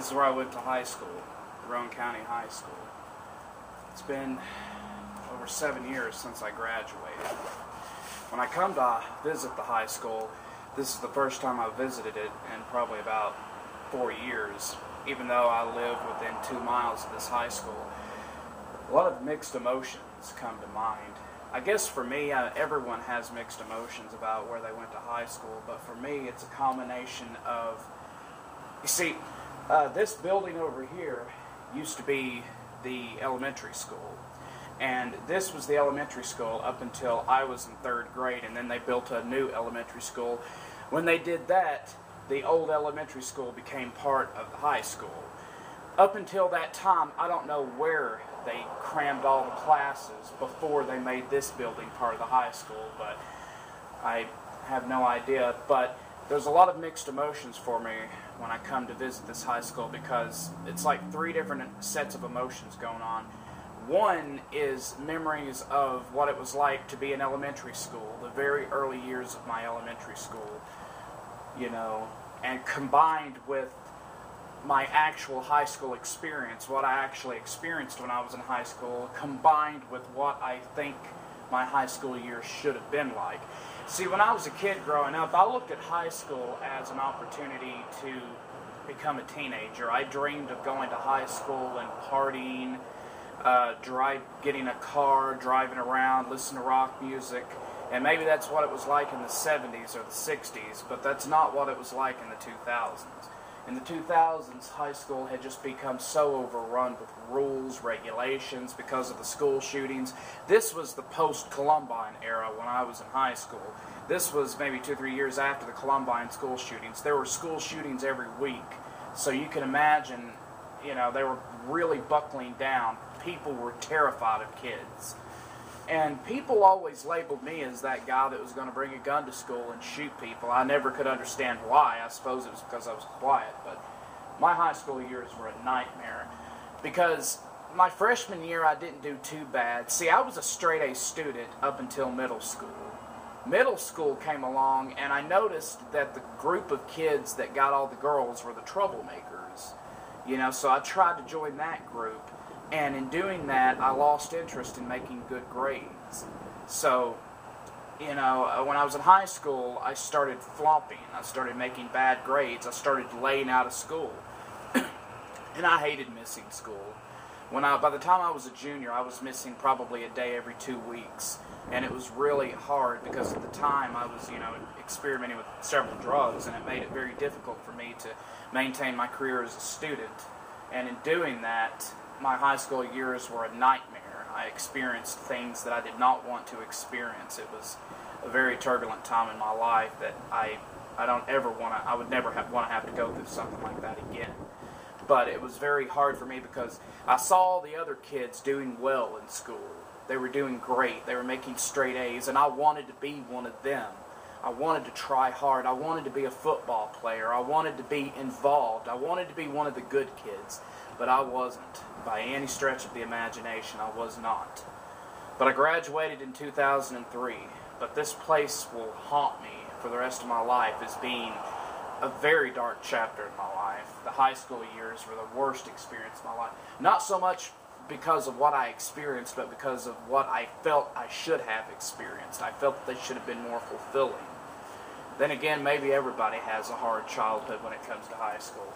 This is where I went to high school, Roane County High School. It's been over 7 years since I graduated. When I come to visit the high school, this is the first time I've visited it in probably about 4 years, even though I live within 2 miles of this high school. A lot of mixed emotions come to mind. I guess for me, everyone has mixed emotions about where they went to high school, but for me, it's a combination of, you see, this building over here used to be the elementary school, and this was the elementary school up until I was in 3rd grade, and then they built a new elementary school. When they did that, the old elementary school became part of the high school. Up until that time, I don't know where they crammed all the classes before they made this building part of the high school, but I have no idea. But there's a lot of mixed emotions for me when I come to visit this high school, because it's like 3 different sets of emotions going on. One is memories of what it was like to be in elementary school, the very early years of my elementary school, you know, and combined with my actual high school experience, what I actually experienced when I was in high school, combined with what I think my high school years should have been like. See, when I was a kid growing up, I looked at high school as an opportunity to become a teenager. I dreamed of going to high school and partying, getting a car, driving around, listening to rock music, and maybe that's what it was like in the 70s or the 60s, but that's not what it was like in the 2000s. In the 2000s, high school had just become so overrun with rules, regulations because of the school shootings. This was the post-Columbine era when I was in high school. This was maybe 2 or 3 years after the Columbine school shootings. There were school shootings every week. So you can imagine, you know, they were really buckling down. People were terrified of kids. And people always labeled me as that guy that was going to bring a gun to school and shoot people. I never could understand why. I suppose it was because I was quiet. But my high school years were a nightmare, because my freshman year I didn't do too bad. See, I was a straight-A student up until middle school. Middle school came along, and I noticed that the group of kids that got all the girls were the troublemakers. You know, so I tried to join that group. And in doing that, I lost interest in making good grades. So, you know, when I was in high school, I started flopping. I started making bad grades. I started laying out of school. And I hated missing school. By the time I was a junior, I was missing probably a day every 2 weeks. And it was really hard, because at the time I was, you know, experimenting with several drugs, and it made it very difficult for me to maintain my career as a student. And in doing that, my high school years were a nightmare. I experienced things that I did not want to experience. It was a very turbulent time in my life that I would never want to have to go through something like that again. But it was very hard for me, because I saw the other kids doing well in school. They were doing great. They were making straight A's, and I wanted to be one of them. I wanted to try hard. I wanted to be a football player. I wanted to be involved. I wanted to be one of the good kids. But I wasn't. By any stretch of the imagination, I was not. But I graduated in 2003. But this place will haunt me for the rest of my life as being a very dark chapter in my life. The high school years were the worst experience of my life. Not so much because of what I experienced, but because of what I felt I should have experienced. I felt that they should have been more fulfilling. Then again, maybe everybody has a hard childhood when it comes to high school.